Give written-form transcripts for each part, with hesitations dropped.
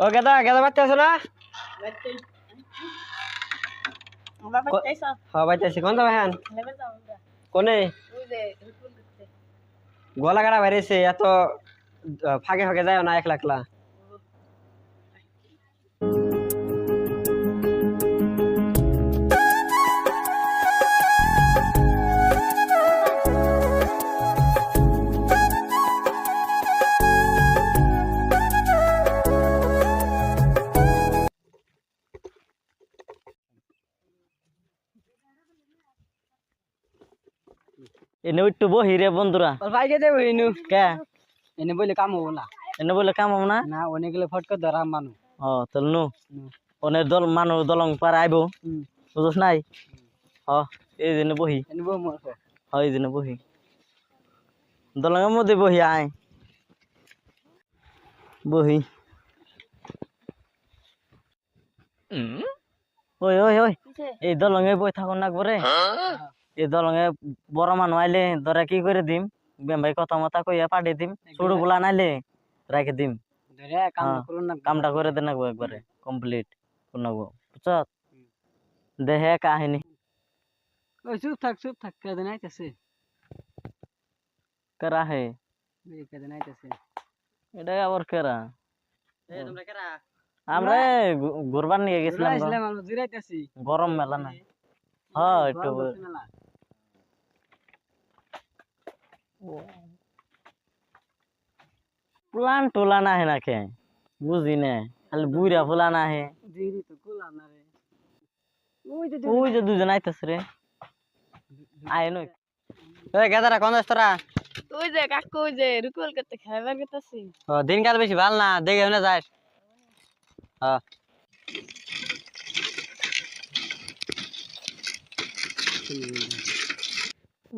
ও গেদা গেদা বাচ্চা আছে না? হ্যাঁ বাইতেছি। কোন যাবে হ্যাঁ? কোনে? গলা কাটা বেরিয়েছে এত ফাঁকে ফাঁকে যায় না একলা একলা। এনে একটু বহি রে বন্ধুরা। বাইকে দেবো ইনু কে এনে বলে কাম হবো না। এনে বলে কাম হবো না? না অনেক গেলে ফটকে ধরা মানু। ও তাহলে নু অনেক দল মানুষ দলং পার আইব বুঝছ নাই? হ এই জন্য বহি। এনে বউ মোর হয় এই জন্য বহি দলঙের মধ্যে বহি আয় বহি। ওই ওই ওই এই দলঙে বই থাকুন না করে এই দলঙে বড় মানুষ আইলে ধরে কি করে দিম ভাই কথা মতা কইয়া পাঠিয়ে দিম ছোট গুলা নাইলে রাখে দিম ধরে কাম করুন না। কামটা করে দেন একবারে কমপ্লিট করনাবো বুঝছ দেহে কাহিনী। ওই চুপ থাক কেদিন আইতাছে। কেরা হে কেদিন আইতাছে। এটা আবার কেরা? এ তোমরা কেরা? আমরা ঘুরবার নিয়ে গেছিলাম আমরা জিরাইতাছি। গরম মেলা না। হ্যাঁ একটু প্লান টোলান আহে না কে বুঝি না খালি বুড়া ফুলান আহে। ওই যে দুজন আইতাছে রে আয় নই। এই গেদারা কোন যাস তোরা? ওই যে কাকু ওই যে রুকুল করতে খাইবার করতেছি। ও দিনকাল বেশি ভাল না দেখে না যাস। হ্যাঁ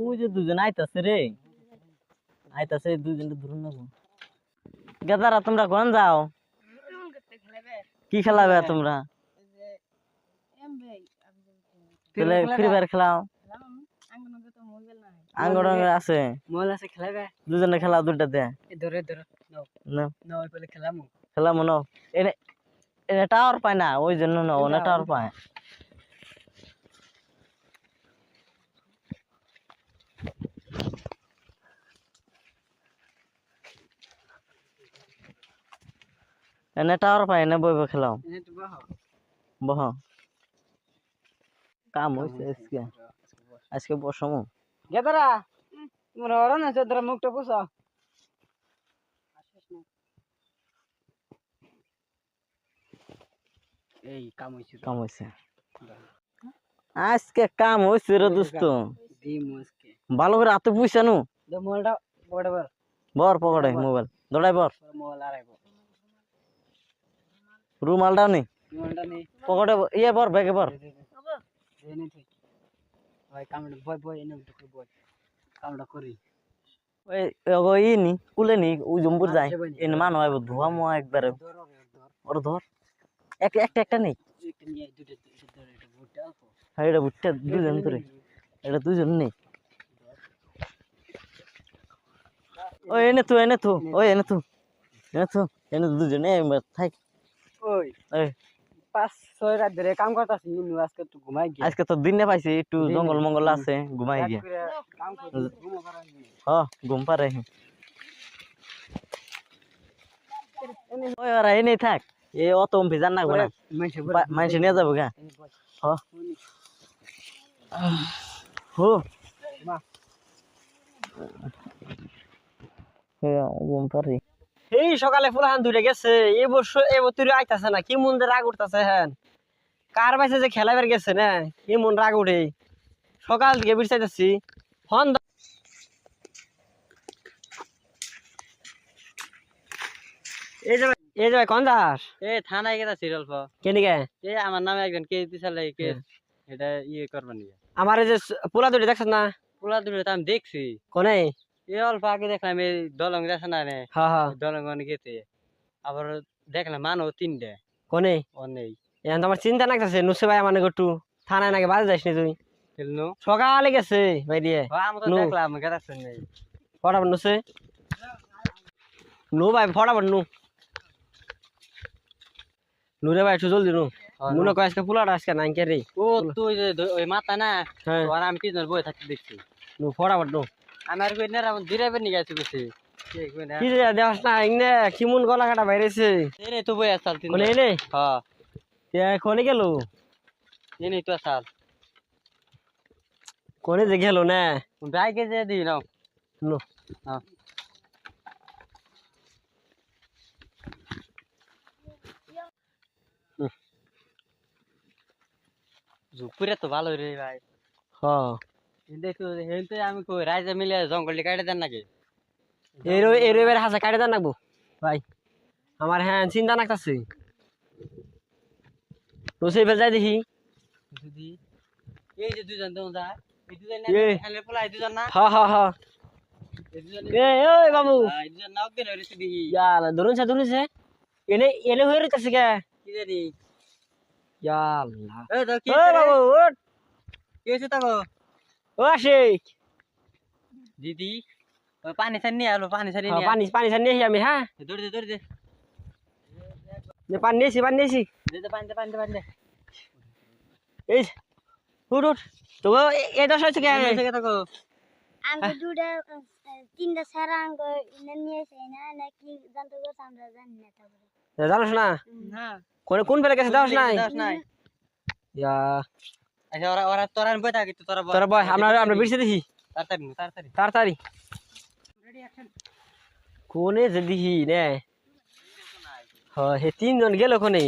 ওই যে দুজন আইতাছে রে আইতাছে দুজন ধরুন না গেদারা তোমরা কোন যাও রুকুল করতে খাইবে কি খেলাবে তোমরা? ওই যে এম ভাই তাহলে ফ্রি ফায়ার খেলাও আঙ্গনকে তো মোবাইল নাই। আঙ্গন আছে মোবাইল আছে খেলাবে। দুজনে খেলাও দুটাতে ধরে ধরে নাও না ওই বলে খেলামু। খেলা মনো এনে এনে টাওয়ার পায় না ওই জন্য না ওনা টাওয়ার পায়। এনে টাওয়ার পায় না বইব খেলাও বহ কাম হইছে আজকে আজকে বসমু গেদারা তোমরা ওরা না তোরা মুখটা পুষা। এই কাম হইছে আজকে কাম হইছে রে দোস্ত দি মুসকে ভালো করে হাতে পুইছানু দে মোবাইলটা পড়ে বল বর পকড়ে মোবাইল দড়াই বর মোবাইল আরাইবো রুমালটাও নি মোবাইলটা নে পকড়ে ইয়ে বর ব্যাগে বর দেনে তুই ভাই কামড় বয় বয় এনে ঢুকে বয় কামড়া করি ওই ওই ই নি কুলে নি ওই জম্বুর যায় এন মান হয় ধোয়া মোয়া একবারে ওর ধর একটা একটা একটা নেই একটা নিয়ে দুটো ধরে এটা ভুট্টা অল্প হ্যাঁ এটা বুঝতে দুজন ধরে এটা দুজন নেই ওই এনে তো ওই এনে তো এনে দুজন থাক ওই ওই 5-6 রাত ধরে কাম করতাছি নু আজকে একটু ঘুমাই গিয়ে আজকে তো দিনে পাইছি একটু জঙ্গল মঙ্গল আছে ঘুমাই গিয়ে কাম করতে ঘুমো পারাই হ্যাঁ ঘুম পারে ওই ওরা এনে থাক এ অত ভিজান না গোনা মানুষ নিয়ে যাবো গা হো ঘুম পারে এই সকালে ফুলাহান দূরে গেছে এই বছর এই বছর আইতাছে না কি মন রাগ উঠতাছে হ্যাঁ কার বাইছে যে খেলাবার গেছে না কি মন রাগ উঠে সকাল থেকে বিরসাইতাছি ফোন এই যে কোন দাস এ থানায় গেছে সিরিয়াল ফ কেনিকে এ আমার নামে একজন কেস দিছালে কেস এটা ইয়ে করবানি আমার এই যে পোলা দুটি দেখছ না পোলা দূরে তো আমি দেখছি কোনে এ অল্প আগে দেখলাম এই দলং গেছে না রে হ্যাঁ হ্যাঁ দলং গেতে আবার দেখলাম মানও তিনটে কোনে ও নেই এখন তোমার চিন্তা লাগতেছে নুসে ভাই মানে গটু থানায় নাকি বাজে যাস নি তুই খেলনো সকালে গেছে ভাই দিয়ে আমি তো দেখলাম গেছে নেই ফটাফট নুসে নু ভাই ফটাফট নু নুরে ভাই একটু জলদি নু মনে কয় আজকে পোলাটা আজকে নাই কে রে ও তুই যে ওই মাথা না হ্যাঁ আর আমি পিছনে বই থাকতে দেখছি নু ফটাফট নু আমার কই না আমি ডিরাইভার নিয়ে গেছি বসে কি রে দেখাস না ইনে কি মন গলা কাটা বাইরেছে এনে তো বই আসাল তিন কোনে এলে হ্যাঁ তে কোনে গেল এনে তো আসাল কোনে যে গেল না বাইকে যে দিই নাও নু হ্যাঁ ঝুপুরে তো ভালো রে ভাই হ্যাঁ দেখো হেলতে আমি কই রাইজা মিলে জঙ্গল কাটে দেন নাকি এর এবার হাসা কাটে দেন নাকবো ভাই আমার হ্যাঁ চিন্তা নাকতাছে রসে ফেল যাই দেখি যদি এই যে দুজন দন যা এই দুজন না এই। হেলে পোলাই দুজন না হ্যাঁ হ্যাঁ হ্যাঁ এই দুজন ওই বাবু এই দুজন নাও কেন রে সিদি ইয়ালা ধরুন সে এনে এনে হয়ে রইতাছে কে কি জানি ইয়াল্লা এই তো কি ওই বাবু ওঠ কি হইছে তাগো ও আশিক দিদি ওই পানি ছানি নিয়ে আলো পানি ছানি নিয়ে পানি পানি ছাড় নিয়েছি আমি হ্যাঁ দৌড় দে পানি নিয়েছি দে দে পানি দে এই উঠ উঠ তো এটা হয়েছে কে হইছে কে তাগো আঙ্গ দুটা তিনটা সারা আঙ্গ ইনে নিয়ে এসে না নাকি জানতে করছে আমরা জানি না তারপরে জানোস না না কোন ফেলে গেছে দাস নাই দাস নাই ইয়া আচ্ছা ওরা তোরা বই থাকি তো তোরা তোরা বয় আমরা বিরছে দেখি তাড়াতাড়ি তাড়াতাড়ি রেডি অ্যাকশন কোনে যে দেখি নে হে তিনজন গেল কোনে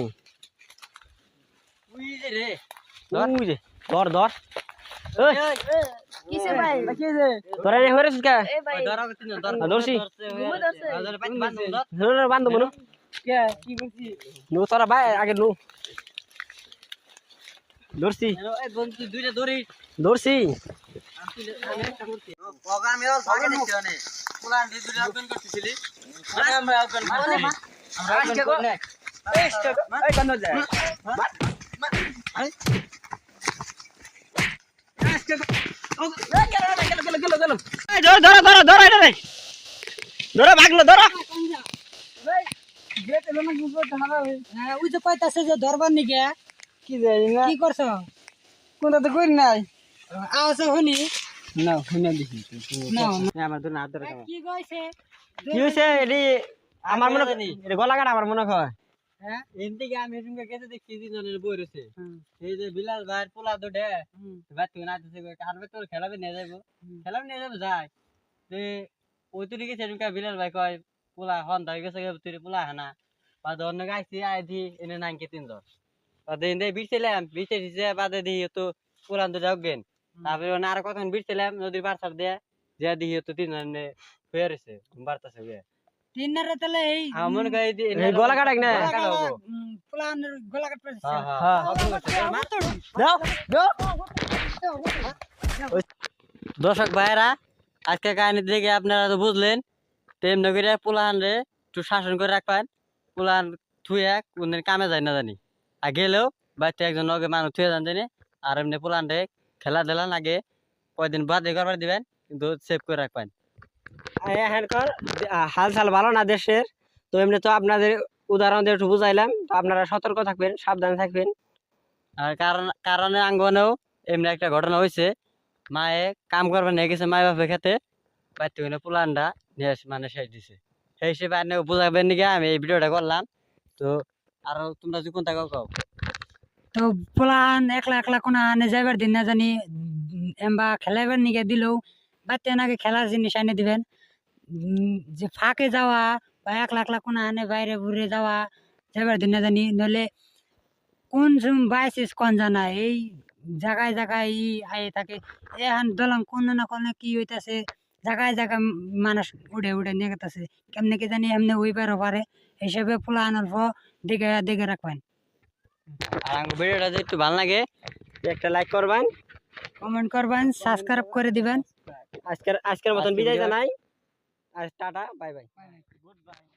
উই যে রে ওই যে ধর ওই কিসে ভাই তোরা রে হরে সুকা এ ভাই ধরা গেছে না ধরছি। ধরে পানি বান্ধ ধর ধরে বান্ধব নু কে কি করছি নু তোরা ভাই আগে নু ধরছি এই বন্ধু দুইটা ধরি ধরছি আমি একটা করছি ওগা আমি আর ভাগে দেখছি মানে পুলান দি দুইটা ওপেন করতেছিলি আমরা ওপেন করছি আমরা ওপেন করলে এই কেন যায় ধর এটা রে ধরো ভাগলো ধরো ওই যে কইতাছে যে ধরবার নিকে কি যাই না কি করছ কোনটা তো করি নাই আওয়াজ শুনি না শুনে দেখি না আমার তো না ধরে কি কইছে কি হইছে এডি আমার মনে এটা গলা কাটা আমার মনে হয় হ্যাঁ এদিকে আমি এদিকে গেছে দেখছি তিনজনের বই রয়েছে এই যে বিলাল ভাই পোলা দুটে বাদ থেকে নাচতেছে কারবে তোর খেলাবে নিয়ে যাবো যায় যে ওই তুই গেছে এদিকে বিলাল ভাই কয় পোলা হন তাই গেছে তুই পোলা হানা বাদ অন্য গাইছি আই দি এনে নাইকে তিনজন বাদে এনে বিরছিলাম বিরছে বাদে দিই তো পোলান তো যাও গেন তারপরে আর কখন বিরছিলাম নদীর পার সার দিয়ে যে দিই তো তিনজন হয়ে রয়েছে বার্তাছে তিনরে তাহলে এই আমার গায়ে দি এই গলা কাটা না প্লান গলা কাট পড়ছে হ্যাঁ দাও দাও দর্শক ভাইরা আজকে কাহিনী দেখে আপনারা তো বুঝলেন তেমনি করে পোলাহান রে একটু শাসন করে রাখবেন পোলাহান থুয়ে কোনদিন কামে যায় না জানি আর গেলেও বাড়িতে একজন লগে মানুষ থুয়ে যান জানি আর এমনি পোলাহান রে খেলা টেলা লাগে কয়দিন বাদে করবার দিবেন কিন্তু সেভ করে রাখবেন এখানকার হাল চাল ভালো না দেশের তো এমনি তো আপনাদের উদাহরণ দিয়ে একটু বুঝাইলাম তো আপনারা সতর্ক থাকবেন সাবধানে থাকবেন আর কারণে আঙ্গনেও এমনি একটা ঘটনা হয়েছে মায়ে কাম করবার নিয়ে গেছে মায় বাপের খেতে বাড়িতে ওখানে পোলাহানটা নিয়ে মানে শেষ দিছে সেই হিসেবে আর বুঝাবেন নাকি আমি এই ভিডিওটা করলাম তো আরো তোমরা যখন থাকো কও তো প্লান একলা একলা কোনা আনে যাইবার দিন না জানি এমবা খেলাইবার নিকে দিলেও বাচ্চা নাকি খেলার জিনিস এনে দিবেন যে ফাঁকে যাওয়া বা একলা একলা কোনা আনে বাইরে ঘুরে যাওয়া যাইবার দিন না জানি নইলে কোন বাইসিস কোন জানা এই জায়গায় জায়গায় আয়ে থাকে এখন দলং কোন না কোন কি হইতাছে জায়গায় জায়গায় মানুষ উড়ে উড়ে নিয়ে গেতেছে কেমনে কি জানি এমনি উইবারও পারে হিসেবে পোলা আনার পর দিকে রাখবেন আর আমার ভিডিওটা যদি একটু ভালো লাগে একটা লাইক করবেন কমেন্ট করবেন সাবস্ক্রাইব করে দিবেন আজকের মতন বিদায় জানাই আর tata bye bye good by